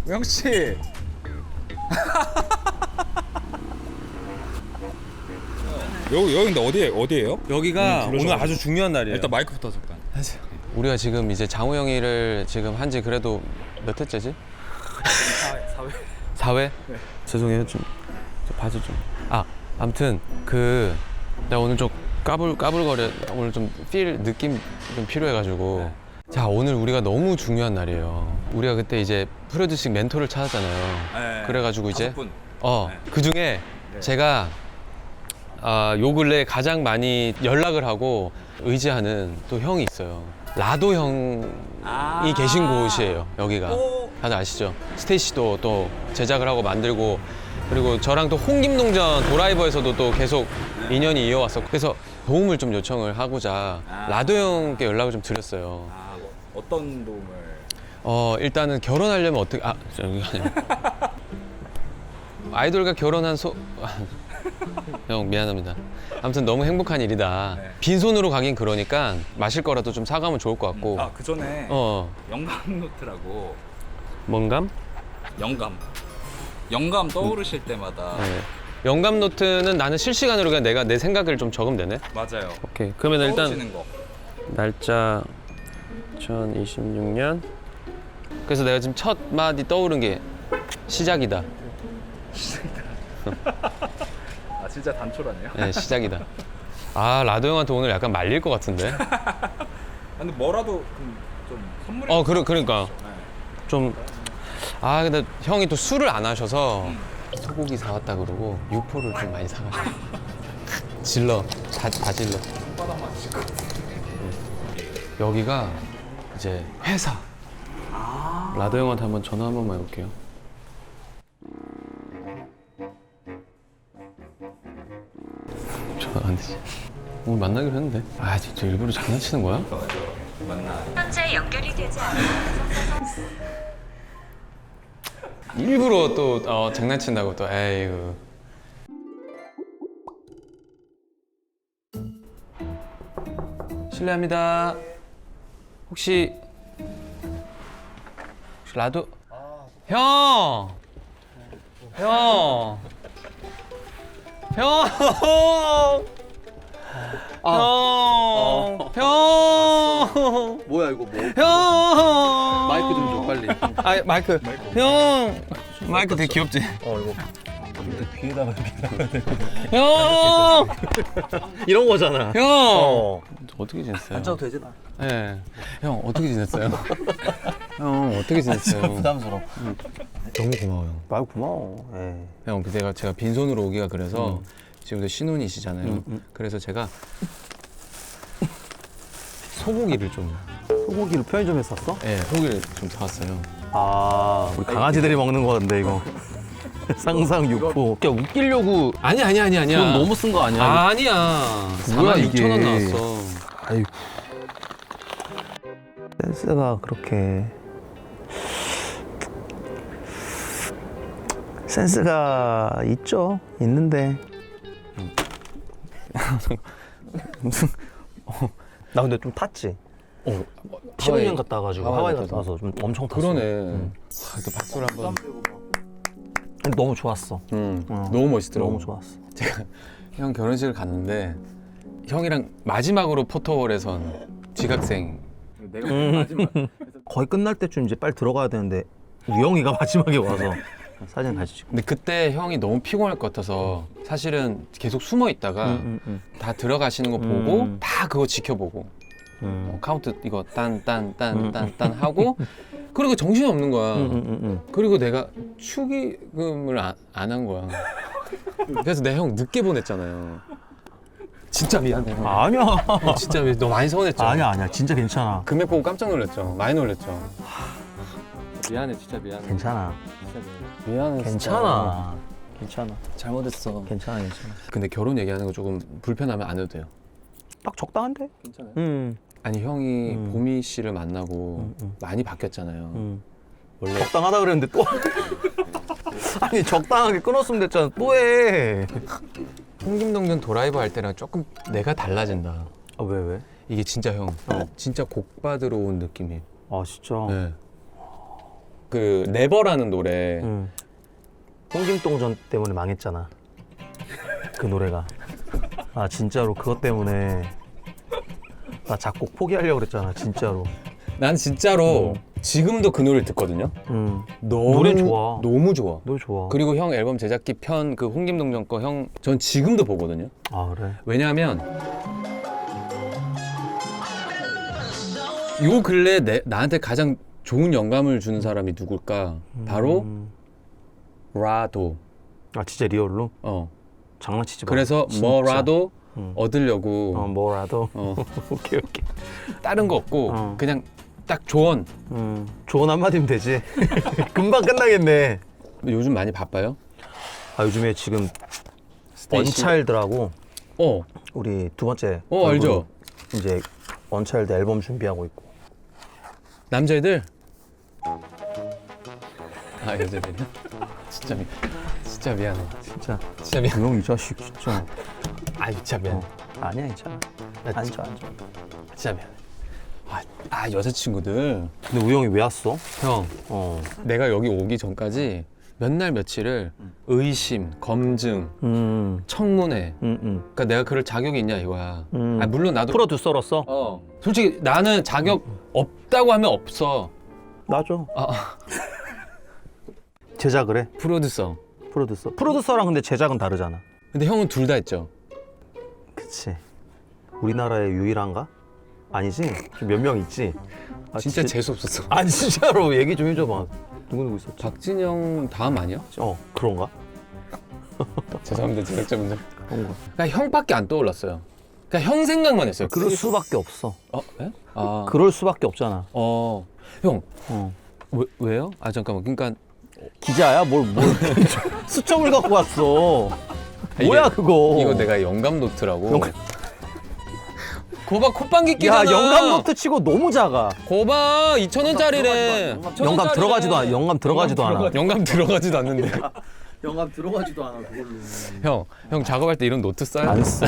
우영 씨. 여기 근데 어디예요? 여기가 오늘 들어서 아주 중요한 날이에요. 일단 마이크부터 잠깐. 우리가 지금 이제 장우 형이를 지금 한지 그래도 몇 회째지? 4회? 네. 죄송해요. 좀 봐줘 좀. 아무튼 내가 오늘 좀 까불거려. 오늘 좀 느낌 좀 필요해가지고. 네. 자, 오늘 우리가 너무 중요한 날이에요. 우리가 그때 이제 프로듀싱 멘토를 찾았잖아요. 네. 그래가지고 이제 5분. 그 중에 제가 요 근래 가장 많이 연락을 하고 의지하는 또 형이 있어요. 라도 형이 계신 곳이에요, 여기가. 다들 아시죠? 스테이시도 또 제작을 하고 만들고, 그리고 저랑 또 홍김동전 도라이버에서도 또 계속 인연이 이어왔었고, 그래서 도움을 좀 요청을 하고자 라도 형께 연락을 좀 드렸어요. 뭐 어떤 도움을? 일단은 결혼하려면 어떻게, 여기가 아니라. 아이돌과 결혼한 형 미안합니다. 아무튼 너무 행복한 일이다. 네. 빈손으로 가긴 그러니까 마실 거라도 좀 사가면 좋을 것 같고. 그 전에 영감 노트라고. 뭔감? 영감 떠오르실 때마다. 네. 영감 노트는 나는 실시간으로 그냥 내가 내 생각을 좀 적으면 되네. 맞아요. 오케이. 그러면 일단 떠오르시는 거. 날짜 2026년. 그래서 내가 지금 첫 마디 떠오른 게 시작이다. 진짜 단촐하네요. 네, 시작이다. 라도 형한테 오늘 약간 말릴 것 같은데. 근데 뭐라도 좀 선물해. 그러니까 네. 좀. 근데 형이 또 술을 안 하셔서 소고기 사왔다 그러고 육포를 좀 많이 사가지고 질러 다 질러. 손바닥만 씻고. 여기가 이제 회사. 라도 형한테 한번 전화 한 번만 해볼게요. 전화 안 되지. 오늘 만나기로 했는데. 진짜 일부러 장난치는 거야? 현재 연결이 되지 않아. 일부러 또 장난친다고 또 에이구. 실례합니다. 혹시 라도 형! 형! 형! 뭐야 이거 뭐? 형! 마이크 좀 줘 빨리. 마이크. 형! 마이크 되게 귀엽지? 이거 귀에다가 형! 이런 거잖아. 형! 어떻게 지냈어요? 앉아도 되지 나. 네. 형, 어떻게 지냈어요? 형, 어떻게 지냈어요? 부담스러워. 너무 고마워요. 말 고마워. 예. 형, 제가 빈손으로 오기가 그래서 지금도 신혼이시잖아요. 그래서 제가 소고기를 좀. 소고기를 편의점에서 샀어? 네, 소고기를 좀 사왔어요. 우리 강아지들이 먹는 건데 이거. 상상 육포. 그냥 웃기려고. 아니야. 돈 너무 쓴 거 아니야? 아니야. 뭐야, 46,000원 이게. 나왔어. 아이고. 센스가 그렇게 센스가 있는데 무슨 나 근데 좀 탔지. 신혼여행 갔다 와가지고 하와이 갔다 와서 좀 엄청 탔어. 그러네. 또 박수를 한번. 근데 너무 좋았어. 너무 멋있더라고. 너무 좋았어. 제가 형 결혼식을 갔는데 형이랑 마지막으로 포토홀에 선 지각생. 내가 마지막. 거의 끝날 때쯤 이제 빨리 들어가야 되는데 우영이가 마지막에 와서 사진 같이 찍고. 근데 그때 형이 너무 피곤할 것 같아서 사실은 계속 숨어 있다가 다 들어가시는 거 보고 다 그거 지켜보고 카운트 이거 딴 하고 그리고 정신이 없는 거야. 그리고 내가 축의금을 안 한 거야. 그래서 내가 형 늦게 보냈잖아요. 진짜 미안해. 아니야. 진짜 너 많이 서운했죠? 아니야. 진짜 괜찮아. 금액 보고 깜짝 놀랐죠? 많이 놀랐죠? 미안해, 진짜 미안해. 괜찮아. 진짜 미안해. 괜찮아. 괜찮아. 잘못했어. 괜찮아. 근데 결혼 얘기하는 거 조금 불편하면 안 해도 돼요. 딱 적당한데? 괜찮아요? 아니 형이 보미 씨를 만나고 많이 바뀌었잖아요. 원래 적당하다 그랬는데 또 아니 적당하게 끊었으면 됐잖아. 또 해. 홍김동전 도라이버 할 때랑 조금 내가 달라진다. 왜? 이게 진짜 형, 진짜 곡 받으러 온 느낌이에요. 아 진짜. 네. 그 네버라는 노래 홍김동전 때문에 망했잖아. 그 노래가. 아 진짜로 그것 때문에 나 작곡 포기하려고 그랬잖아. 진짜로. 난 진짜로 지금도 그 노래를 듣거든요. 너무 노래 좋아. 너무 좋아. 노래 좋아. 그리고 형 앨범 제작기 편 그 홍김동전 거 형 전 지금도 보거든요. 아 그래? 왜냐하면 요 근래 나한테 가장 좋은 영감을 주는 사람이 누굴까? 바로 라도. 아 진짜 리얼로? 어. 장난치지 마. 그래서 진짜. 뭐라도 얻으려고 뭐라도. 어. 오케이. 다른 거 없고 그냥 딱 조언. 조언 한마디면 되지. 금방 끝나겠네. 요즘 많이 바빠요? 아 요즘에 지금 스테이시. 언차일드라고 어. 우리 두 번째 알죠. 이제 언차일드 앨범 준비하고 있고. 남자애들? 아 여자애들이야? 진짜 미안해. 진짜 미안. 형 이 자식 진짜. 아 진짜 미안. 아니야 괜찮아. 앉아. 진짜 미안해. 아 여자친구들. 근데 우영이 왜 왔어? 형. 어. 내가 여기 오기 전까지 몇 날 며칠을 의심, 검증, 청문회. 그러니까 내가 그럴 자격이 있냐 이거야. 아 물론 나도 프로듀서로서? 솔직히 나는 자격 없다고 하면 없어. 나죠. 제작을 해. 프로듀서. 프로듀서랑 근데 제작은 다르잖아. 근데 형은 둘 다 했죠. 그치. 우리나라의 유일한가? 아니지? 좀 몇 명 있지? 진짜 재수 없었어. 아 진짜로 얘기 좀 해줘봐. 누구 있었지? 박진영 다음 아니야? 그런가? 죄송합니다 제작자분들. 그런가? 그냥 형밖에 안 떠올랐어요. 그냥 형 생각만 했어요. 그럴 수밖에 없어. 예? 그럴 수밖에 없잖아. 형. 왜요? 아 잠깐만. 그러니까 기자야? 뭘 수첩을 갖고 왔어. 뭐야 그거? 이거 내가 영감 노트라고. 고바 콧방귀 야 끼잖아. 영감 노트 치고 너무 작아. 고바 2,000원짜리래. 영감 들어가지도 않아. 영감 들어가지도 않아. 영감 들어가지도 않는데. 영감 들어가지도 않아 그걸로. 형 작업할 때 이런 노트 써요? 안 써.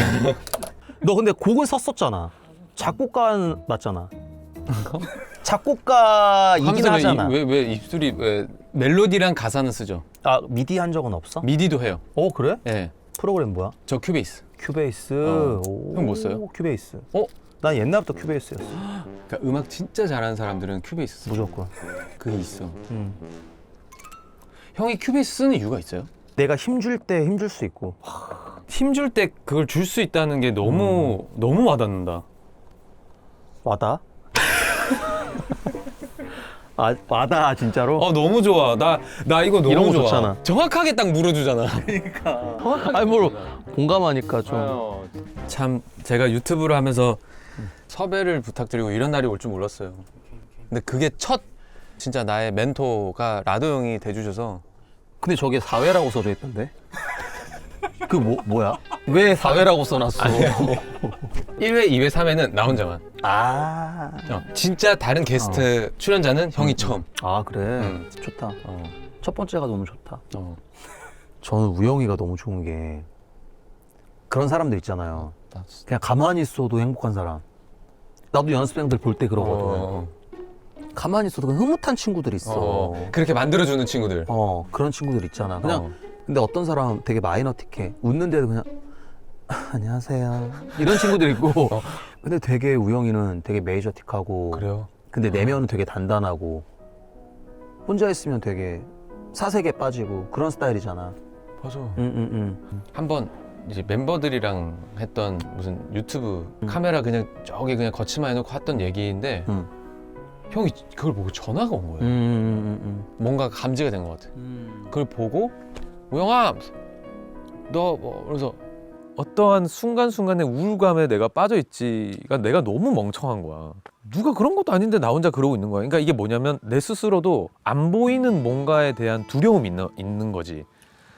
너 근데 곡은 썼었잖아. 작곡가 맞잖아. 작곡가이긴 하잖아. 왜 입술이 왜 멜로디랑 가사는 쓰죠? 아 미디 한 적은 없어? 미디도 해요. 그래? 예. 프로그램 뭐야? 저 큐베이스. 큐베이스. 형 뭐 써요? 큐베이스. 어? 난 옛날부터 큐베이스였어. 그러니까 음악 진짜 잘하는 사람들은 큐베이스 써. 무조건. 그게 있어. 형이 큐베이스 쓰는 이유가 있어요? 내가 힘줄 때 힘줄 수 있고. 힘줄 때 그걸 줄 수 있다는 게 너무 와닿는다. 와다? 와다 진짜로? 너무 좋아. 나 이거 너무 이런 거 좋아. 좋잖아. 정확하게 딱 물어주잖아. 아니 뭘 공감하니까 좀. 참 제가 유튜브를 하면서 섭외를 부탁드리고 이런 날이 올 줄 몰랐어요. 근데 그게 첫 진짜 나의 멘토가 라도 형이 돼주셔서. 근데 저게 사회라고 써져 있던데? 그 뭐야? 왜 사회라고 써놨어? 1회, 2회, 3회는 나 혼자만. 진짜 다른 게스트 출연자는 형이 처음. 아 그래? 좋다. 첫 번째가 너무 좋다. 저는 우영이가 너무 좋은 게 그런 사람들 있잖아요. 그냥 가만히 있어도 행복한 사람. 나도 연습생들 볼 때 그러거든. 가만히 있어도 그냥 흐뭇한 친구들 있어. 그렇게 만들어주는 친구들. 그런 친구들 있잖아. 그냥 근데 어떤 사람 되게 마이너틱해. 웃는데도 그냥 안녕하세요 이런 친구들 있고. 근데 되게 우영이는 되게 메이저틱하고. 그래요? 근데 내면은 되게 단단하고 혼자 있으면 되게 사색에 빠지고 그런 스타일이잖아. 맞아. 한번 이제 멤버들이랑 했던 무슨 유튜브 카메라 그냥 저기 그냥 거치만 해놓고 했던 얘기인데 형이 그걸 보고 전화가 온 거예요. 뭔가 감지가 된 것 같아. 그걸 보고 우영아 너 뭐 그래서 어떠한 순간순간의 우울감에 내가 빠져있지가 내가 너무 멍청한 거야. 누가 그런 것도 아닌데 나 혼자 그러고 있는 거야. 그러니까 이게 뭐냐면 내 스스로도 안 보이는 뭔가에 대한 두려움이 있는 거지.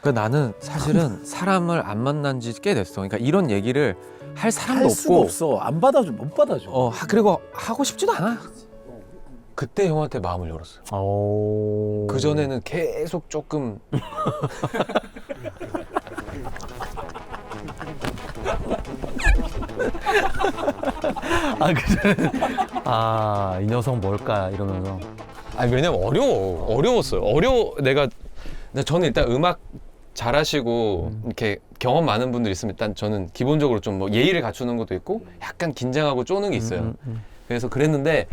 그러니까 나는 사실은 사람을 안 만난 지 꽤 됐어. 그러니까 이런 얘기를 할 사람도 할 수가 없고 없어. 안 받아줘, 못 받아줘. 그리고 하고 싶지도 않아. 그때 형한테 마음을 열었어요. 그 전에는 계속 조금 이 녀석 뭘까 이러면서. 아니 왜냐면 어려웠어요. 근데 저는 일단 음악 잘하시고 이렇게 경험 많은 분들 있으면 일단 저는 기본적으로 좀 뭐 예의를 갖추는 것도 있고 약간 긴장하고 쪼는 게 있어요. 그래서 그랬는데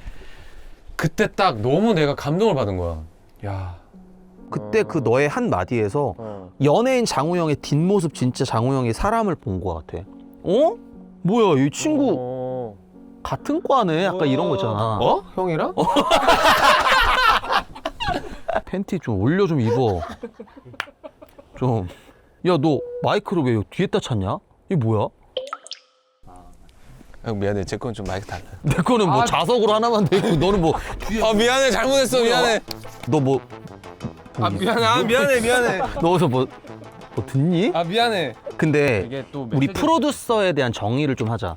그때 딱 너무 내가 감동을 받은 거야. 야. 그때 그 너의 한 마디에서 연예인 장우영의 뒷모습 진짜 장우영이 사람을 본 것 같아. 어? 뭐야 이 친구 같은 과네? 약간 이런 거 있잖아. 어? 형이랑? 팬티 좀 올려 좀 입어. 좀. 야 너 마이크를 왜 뒤에다 찼냐? 이게 뭐야? 형 미안해. 제 건 좀 마이크 달라. 내 거는 뭐 자석으로 하나만 돼 있고 너는 뭐 뒤에 아 미안해. 잘못했어. 미안해. 너 뭐 아 미안해. 아 미안해. 너서 뭐 듣니? 아 미안해. 근데 이게 또 우리 프로듀서에 대한 정의를 좀 하자.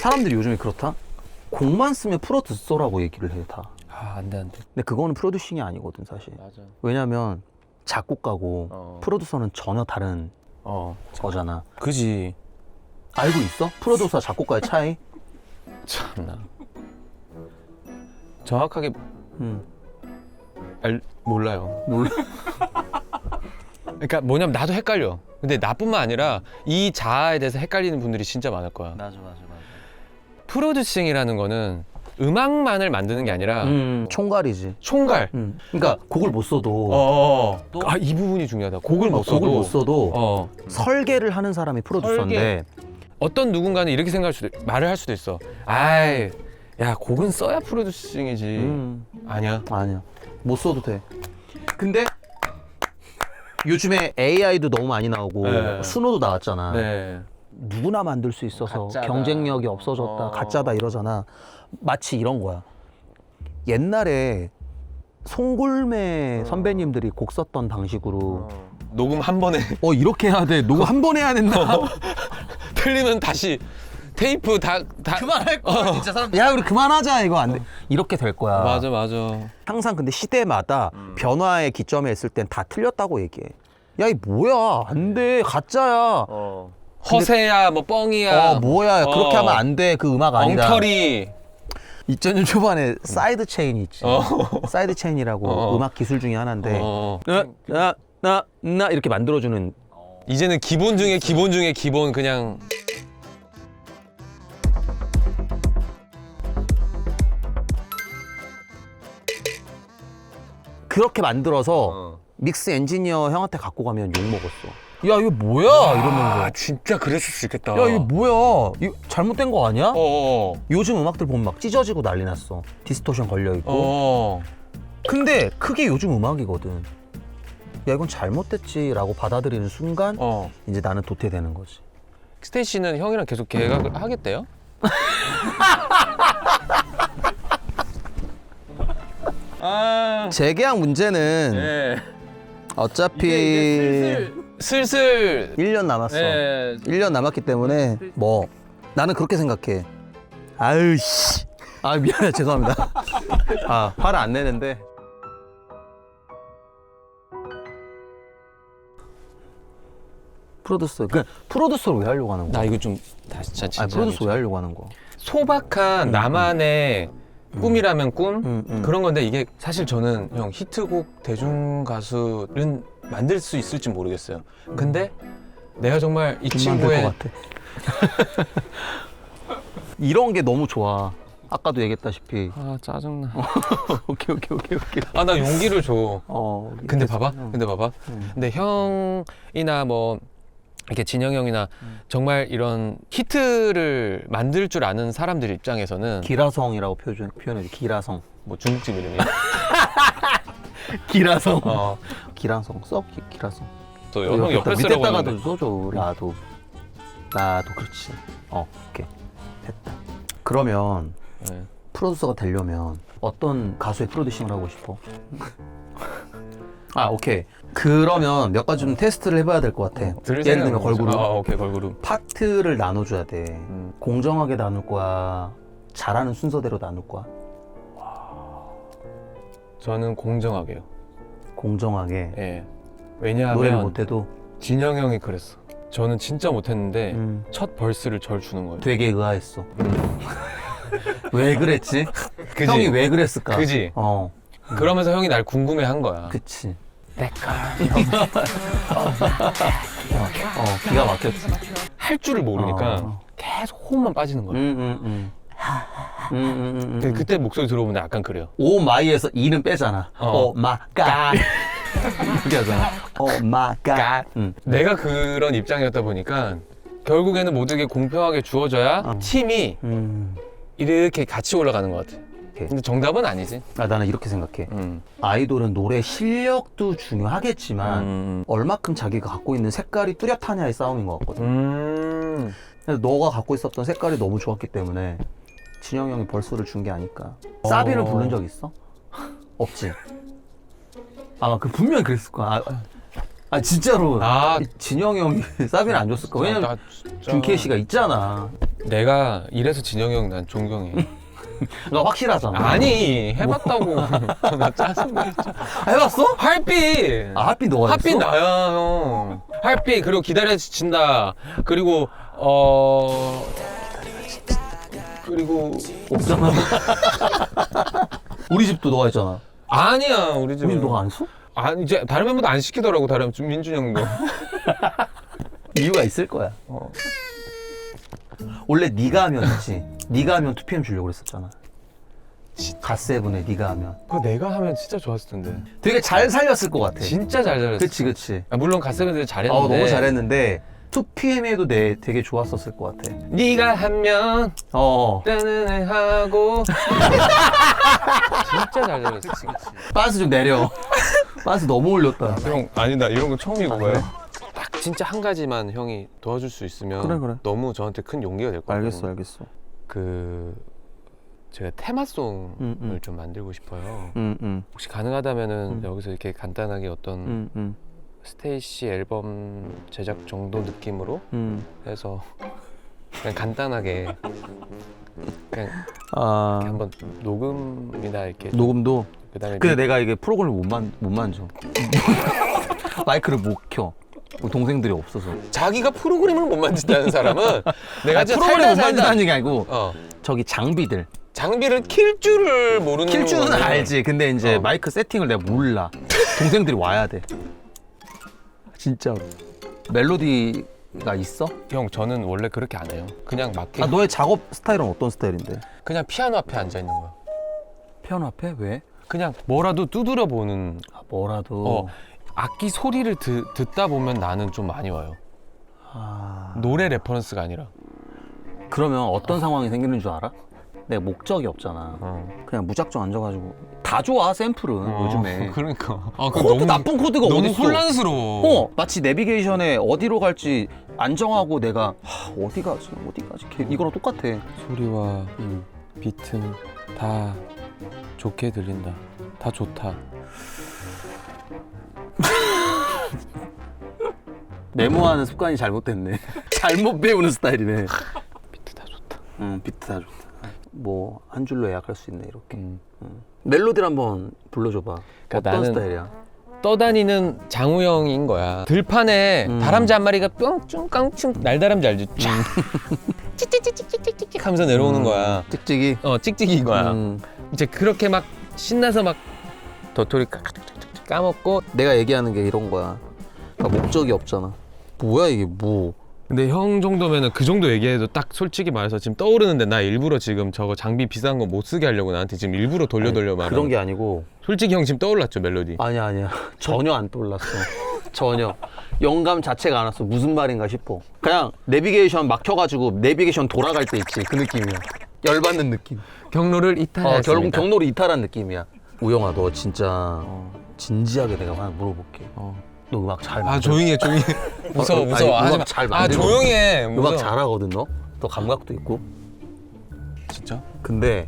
사람들이 요즘에 그렇다? 곡만 쓰면 프로듀서라고 얘기를 해 다. 아 안 돼. 근데 그거는 프로듀싱이 아니거든 사실. 맞아. 왜냐면 작곡가고 프로듀서는 전혀 다른 거잖아. 그지. 알고 있어? 프로듀서와 작곡가의 차이? 참나. 정확하게 응. 몰라요. 몰라. 그러니까 뭐냐면 나도 헷갈려. 근데 나뿐만 아니라 이 자아에 대해서 헷갈리는 분들이 진짜 많을 거야. 맞아. 프로듀싱이라는 거는 음악만을 만드는 게 아니라 총괄이지. 총괄. 그러니까 곡을 못 써도 아, 이 부분이 중요하다. 곡을 못 써도 설계를 하는 사람이 프로듀서인데 어떤 누군가는 이렇게 말을 할 수도 있어. 아이, 야, 곡은 써야 프로듀싱이지. 아니야. 못 써도 돼. 근데 요즘에 AI도 너무 많이 나오고 네. 수노도 나왔잖아. 네. 누구나 만들 수 있어서 가짜다. 경쟁력이 없어졌다. 가짜다 이러잖아. 마치 이런 거야. 옛날에 송골매 선배님들이 곡 썼던 방식으로 녹음 한 번에 이렇게 해야 돼. 녹음 한 번 해야 된다. 틀리면 다시 테이프 다 그만할 거야. 진짜 사람. 야, 우리 그만하자. 이거 안 돼. 이렇게 될 거야. 맞아. 항상 근데 시대마다 변화의 기점에 있을 땐 다 틀렸다고 얘기해. 야, 이 뭐야? 안 돼. 가짜야. 허세야, 뭐 뻥이야. 뭐야? 그렇게 하면 안 돼. 그 음악 아니다. 엉터리. 2000년 초반에 사이드 체인이 있지. 사이드 체인이라고 음악 기술 중에 하나인데 나 이렇게 만들어주는. 이제는 기본 중에 기본 그냥. 그렇게 만들어서 믹스 엔지니어 형한테 갖고 가면 욕 먹었어. 야, 이거 뭐야? 이러면서. 진짜 그랬을 수 있겠다. 야, 이거 뭐야? 이거 잘못된 거 아니야? 어. 요즘 음악들 보면 막 찢어지고 난리 났어. 디스토션 걸려있고. 근데 그게 요즘 음악이거든. 야, 이건 잘못됐지라고 받아들이는 순간 이제 나는 도태되는 거지. 스테이시는 형이랑 계속 계약을 하겠대요? 재계약 문제는 네. 어차피 슬슬 1년 남았어. 네. 1년 남았기 때문에 뭐 나는 그렇게 생각해. 아유 씨. 아 미안해. 죄송합니다. 화를 안 내는데. 프로듀서. 프로듀서를 왜 하려고 하는 거야? 나 이거 좀 다시 진짜 프로듀서 왜 하려고 하는 거야? 소박한 나만의 꿈이라면 꿈? 그런 건데 이게 사실 저는 형 히트곡 대중 가수는 만들 수 있을지 모르겠어요. 근데 내가 정말 이 친구의 것 같아. 이런 게 너무 좋아. 아까도 얘기했다시피. 짜증나. 오케이. 나 용기를 줘. 근데 그래서, 봐봐. 근데 형이나 뭐 이렇게 진영 형이나 정말 이런 히트를 만들 줄 아는 사람들 입장에서는 기라성이라고 표현해. 기라성. 뭐 중국집 이름이야. 기라성. 기라성 써. 기라성. 또 형 옆에 쓰라고 밑에다가도 했는데. 써줘. 나도 그렇지. 오케이. 됐다. 그러면 네. 프로듀서가 되려면 어떤 가수의 프로듀싱을 하고 싶어? 오케이. 그러면 몇 가지 좀 테스트를 해봐야 될 것 같아. 예를 들면 걸그룹. 오케이, 걸그룹. 파트를 나눠줘야 돼. 공정하게 나눌 거야? 잘하는 순서대로 나눌 거야? 저는 공정하게요. 공정하게. 예. 왜냐하면 노래를 못해도 진영 형이 그랬어. 저는 진짜 못했는데 첫 벌스를 절 주는 거예요. 되게 의아했어. 왜 그랬지? 그지? 형이 왜 그랬을까? 그지? 어, 그러면서 형이 날 궁금해한 거야. 그치. 기가 막혔지. 할 줄을 모르니까 어. 계속 호흡만 빠지는 거야. 근데 그때 목소리 들어보면 약간 그래요. 오 마이에서 이는 빼잖아. 어. 오 마가. 이렇게 하잖아. 오 마가. 내가 그런 입장이었다 보니까 결국에는 모든 게 공평하게 주어져야 팀이 이렇게 같이 올라가는 것 같아. 근데 정답은 아니지. 아, 나는 이렇게 생각해. 아이돌은 노래 실력도 중요하겠지만 얼마큼 자기가 갖고 있는 색깔이 뚜렷하냐의 싸움인 것 같거든. 그래서 너가 갖고 있었던 색깔이 너무 좋았기 때문에 진영이 형이 벌스를 준 게 아닐까. 사비를 부른 적 있어? 없지. 아, 그 분명히 그랬을 거야. 아 진짜로. 아. 진영이 형이 사비를 안 줬을 거야. 왜냐면 준케이 씨가 있잖아. 내가 이래서 진영이 형 난 존경해. 너 확실하잖아. 아니 해봤다고. 나 짜증나. 해봤어? 할비. 아, 하필 너가 할비 했어? 나야 형. 할비 그리고 기다려 진다. 그리고 그리고 없잖아. 우리 집도 너가 했잖아. 아니야 우리 집. 우리 집 너가 안 했어? 아니 이제 다른 멤버도 안 시키더라고 다른 민준 형도. 이유가 있을 거야. 원래 네가 하면 있지. 네가 하면 2PM 주려고 그랬었잖아. 갓세븐에 네가 하면. 그거 내가 하면 진짜 좋았을 텐데. 되게 잘 살렸을 것 같아. 진짜 잘 잘했어. 그치. 아, 물론 갓세븐들 잘했는데. 너무 잘했는데 2PM에도 되게 좋았었을 것 같아. 네가 하면 뜨는 하고. 진짜 잘 잘했어. 빤스 좀 내려. 빤스 너무 올렸다. 형 아니 나 이런 거 처음 읽어봐요. 딱 진짜 한 가지만 형이 도와줄 수 있으면 그래. 너무 저한테 큰 용기가 될 것 같아요. 알겠어. 그 제가 테마송을 좀 만들고 싶어요. 혹시 가능하다면은 여기서 이렇게 간단하게 어떤 스테이시 앨범 제작 정도 느낌으로 해서 그냥 간단하게 그냥 이렇게 한번 녹음이나 이렇게 녹음도. 그다음에 근데 내가 이게 프로그램을 못 만져. 마이크를 못 켜. 우리 동생들이 없어서. 자기가 프로그램을 못 만진다는 사람은 내가 진짜 프로그램 못 살다 만든다는 게 아니고 어. 저기 장비들. 장비를 킬 줄을 모르는 킬 줄은 거는 알지. 근데 이제 마이크 세팅을 내가 몰라. 동생들이 와야 돼. 진짜로. 멜로디가 있어? 형 저는 원래 그렇게 안 해요. 그냥 맞게 너의 작업 스타일은 어떤 스타일인데? 그냥 피아노 앞에 앉아 있는 거야. 피아노 앞에? 왜? 그냥 뭐라도 두드려 보는 뭐라도. 악기 소리를 듣다 보면 나는 좀 많이 와요. 노래 레퍼런스가 아니라. 그러면 어떤 상황이 생기는 줄 알아? 내가 목적이 없잖아. 그냥 무작정 앉아가지고 다 좋아 샘플은 요즘에. 그러니까. 코드 나쁜 코드가 너무 어딨어? 혼란스러워. 마치 내비게이션에 어디로 갈지 안 정하고 내가 어디 가지 이거랑 똑같아. 소리와 비트는 다 좋게 들린다. 다 좋다. 메모하는 습관이 잘못됐네. 잘못 배우는 스타일이네. 비트 다 좋다. 비트 다 좋다. 뭐 한 줄로 요약할 수 있네 이렇게. 멜로디를 한번 불러줘봐. 그러니까 어떤 나는 스타일이야? 떠다니는 장우영인 거야. 들판에 다람쥐 한 마리가 뿅쭉 깡충 날다람쥐 알지? 쫙 찍찍찍찍찍찍 하면서 내려오는 거야. 찍찍이. 찍찍이인 거야. 이제 그렇게 막 신나서 막 도토리 까먹고. 내가 얘기하는 게 이런 거야. 그러니까 목적이 없잖아. 뭐야 이게 뭐? 근데 형 정도면은 그 정도 얘기해도 딱 솔직히 말해서 지금 떠오르는데 나 일부러 지금 저거 장비 비싼 거 못 쓰게 하려고 나한테 지금 일부러 돌려 말하는. 그런 게 아니고. 솔직히 형 지금 떠올랐죠 멜로디. 아니야. 전혀 안 떠올랐어. 전혀. 영감 자체가 안 왔어. 무슨 말인가 싶어. 그냥 내비게이션 막혀가지고 내비게이션 돌아갈 때 있지. 그 느낌이야. 열받는 느낌. 경로를 이탈했습니다. 결국 경로를 이탈한 느낌이야. 우영아, 너 진짜 진지하게 내가 하나 물어볼게. 너 음악 잘 만들어? 조용히 해. 무서워. 아니, 하지 마. 음악 잘 만들어. 조용히 해. 무서워. 음악 잘하거든 너? 너 감각도 있고. 진짜? 근데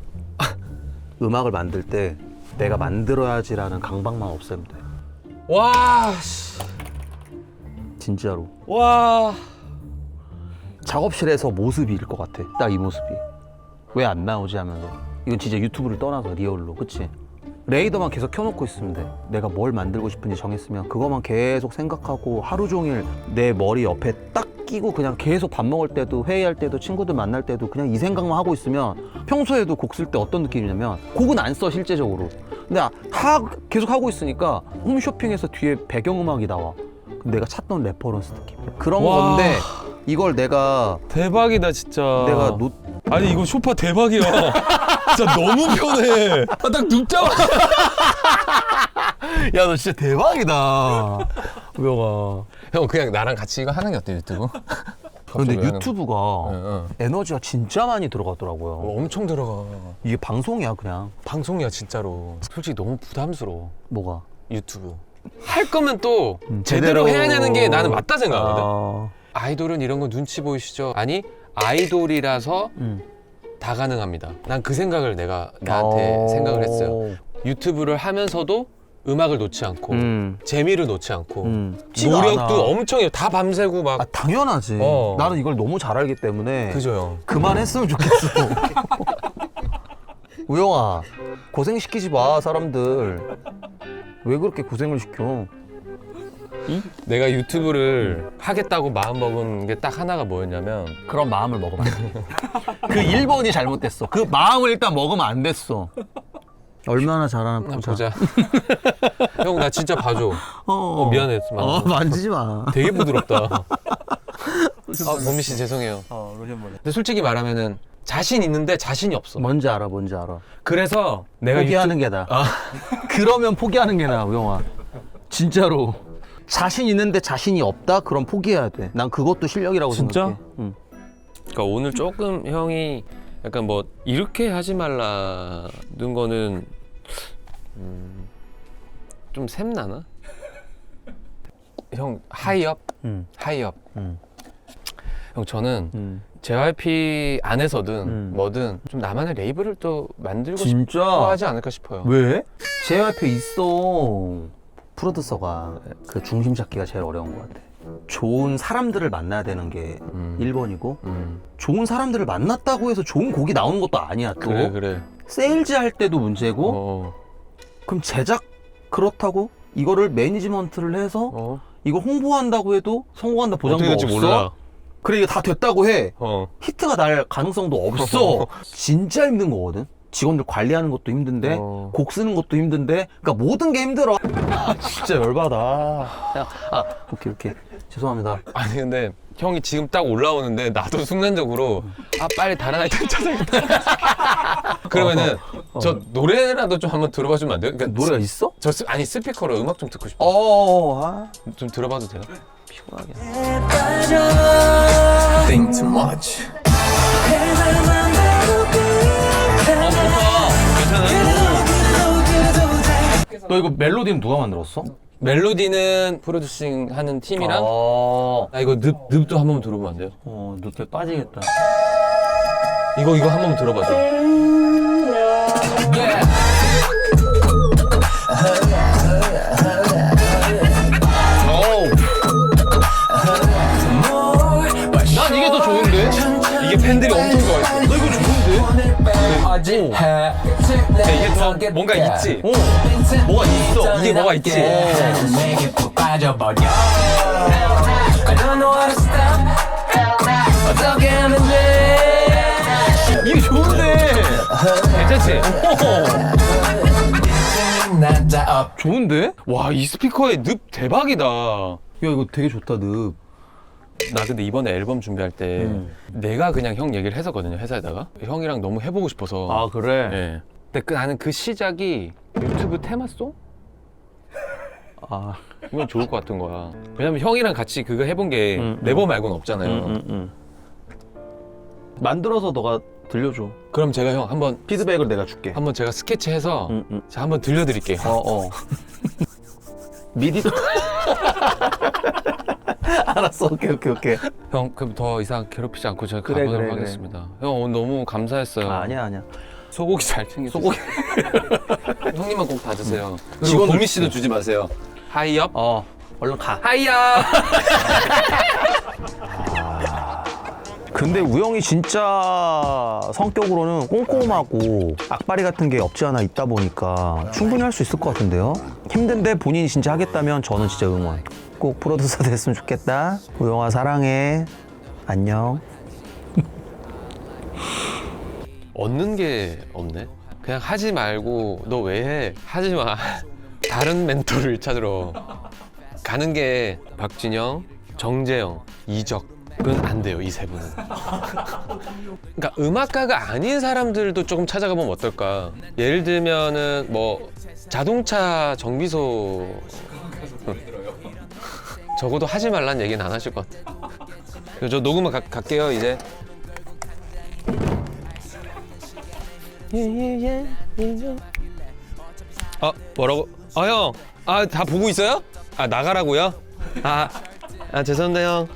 음악을 만들 때 내가 만들어야지라는 강박만 없애면 돼. 와, 씨. 진짜로. 와. 작업실에서 모습이 일 것 같아. 딱 이 모습이. 왜 안 나오지 하면서. 이건 진짜 유튜브를 떠나서 리얼로. 그치? 레이더만 계속 켜놓고 있으면 돼. 내가 뭘 만들고 싶은지 정했으면 그것만 계속 생각하고 하루 종일 내 머리 옆에 딱 끼고 그냥 계속 밥 먹을 때도 회의할 때도 친구들 만날 때도 그냥 이 생각만 하고 있으면 평소에도 곡 쓸 때 어떤 느낌이냐면 곡은 안 써 실제적으로. 근데 계속 하고 있으니까 홈쇼핑에서 뒤에 배경음악이 나와. 내가 찾던 레퍼런스 느낌. 그런 와. 건데 이걸 내가 대박이다 진짜. 내가 아니 이거 소파 대박이야. 진짜 너무 편해. 딱 눕자마. 야, 너 진짜 대박이다. 우영아. 형 그냥 나랑 같이 이거 하는 게 어때 유튜브? 근데 갑자기 유튜브가 응. 에너지가 진짜 많이 들어가더라고요. 엄청 들어가. 이게 방송이야 그냥. 방송이야 진짜로. 솔직히 너무 부담스러워. 뭐가? 유튜브. 할 거면 또 제대로 해야 되는 게 나는 맞다 생각하거든. 아. 아이돌은 이런 거 눈치 보이시죠? 아니 아이돌이라서 다 가능합니다. 난 그 생각을 내가 나한테 생각을 했어요. 유튜브를 하면서도 음악을 놓지 않고 재미를 놓지 않고 티가 노력도 안 나. 엄청 해요. 다 밤새고 막. 아, 당연하지. 어. 나는 이걸 너무 잘 알기 때문에 그죠 형. 그만했으면 좋겠어. 우영아, 고생시키지 마 사람들. 왜 그렇게 고생을 시켜? 내가 유튜브를 하겠다고 마음먹은 게 딱 하나가 뭐였냐면 그런 마음을 먹으면 안 돼. 그 1번이 잘못됐어. 그 마음을 일단 먹으면 안 됐어. 얼마나 잘하나 한번 보자. 보자. 형 나 진짜 봐줘. 미안해. 만지지 마. 되게 부드럽다. 범미 씨 죄송해요. 근데 솔직히 말하면은 자신 있는데 자신이 없어. 뭔지 알아. 그래서 내가 포기하는 게 나아. 그러면 포기하는 게 나아, 우영아. 진짜로. 자신 있는데 자신이 없다? 그럼 포기해야 돼. 난 그것도 실력이라고 진짜? 생각해. 응. 그러니까 오늘 조금 형이 약간 뭐 이렇게 하지 말라는 거는 좀 샘나나? 형 하이업? 하이업. 형 저는 JYP 안에서든 뭐든 좀 나만의 레이블을 또 만들고 진짜? 싶어 하지 않을까 싶어요. 왜? JYP 있어. 프로듀서가 그 중심 잡기가 제일 어려운 것 같아. 좋은 사람들을 만나야 되는 게 1번이고 좋은 사람들을 만났다고 해서 좋은 곡이 나오는 것도 아니야 또. 그래. 세일즈 할 때도 문제고 그럼 제작 그렇다고 이거를 매니지먼트를 해서 이거 홍보한다고 해도 성공한다 보장도 어떻게 될지 없어. 몰라. 그래 이게 다 됐다고 해. 히트가 날 가능성도 없어. 진짜 힘든 거거든. 직원들 관리하는 것도 힘든데 곡 쓰는 것도 힘든데 그러니까 모든 게 힘들어. 진짜 열받아. 오케이 죄송합니다. 아니 근데 형이 지금 딱 올라오는데 나도 순간적으로 빨리 다른 아이템 찾아야겠다. 그러면은 저 노래라도 좀 한번 들어봐 주면 안 돼요? 그러니까 노래가 있어? 아니 스피커로 음악 좀 듣고 싶어. 좀 들어봐도 돼요? 피곤하게. Think too much. 너 이거 멜로디는 누가 만들었어? 멜로디는 프로듀싱 하는 팀이랑 나 이거 늪도 한 번 들어보면 안 돼요? 늪에 빠지겠다. 이거 한 번 들어봐줘. 난 이게 더 좋은데? 이게 팬들이 엄청 좋아했어. 너 이거 좋은데? 이게 더 뭔가 있지? 뭐가 있어. 이게 뭐가 있지? 이게 좋은데? 괜찮지? 좋은데? 와, 이 스피커의 늪 대박이다. 야 이거 되게 좋다 늪. 나 근데 이번에 앨범 준비할 때 내가 그냥 형 얘기를 했었거든요, 회사에다가. 형이랑 너무 해보고 싶어서. 아 그래? 예. 근데 나는 그 시작이 유튜브 테마송? 이건 좋을 것 같은 거야. 왜냐면 형이랑 같이 그거 해본 게 네버 말고는 없잖아요. 만들어서 너가 들려줘. 그럼 제가 형 한번 피드백을 내가 줄게. 한번 제가 스케치해서 자 한번 들려드릴게요. 미디. 알았어. 오케이. 형 그럼 더 이상 괴롭히지 않고 제가 그래, 가보도록 그래. 하겠습니다. 형 오늘 너무 감사했어요. 아니야. 소고기 잘 챙겨주세요. 소고기. 형님만 꼭 다 드세요. 그리고 직원들 보미 씨도 주지 마세요. 하이업. 얼른 가. 하이업. 근데 우영이 진짜 성격으로는 꼼꼼하고 악바리 같은 게 없지 않아 있다 보니까 충분히 할 수 있을 것 같은데요? 힘든데 본인이 진짜 하겠다면 저는 진짜 응원. 꼭 프로듀서 됐으면 좋겠다. 우영아 사랑해. 안녕. 얻는 게 없네. 그냥 하지 말고 너 왜 해? 하지 마. 다른 멘토를 찾으러 가는 게 박진영, 정재영, 이적은 안 돼요. 이 세 분은. 그러니까 음악가가 아닌 사람들도 조금 찾아가 보면 어떨까? 예를 들면은 뭐 자동차 정비소 적어도 하지 말란 얘기는 안 하실 것 같아요. 저 녹음을 갈게요 이제. 뭐라고? 형, 다 보고 있어요? 나가라고요? 죄송합니다 형.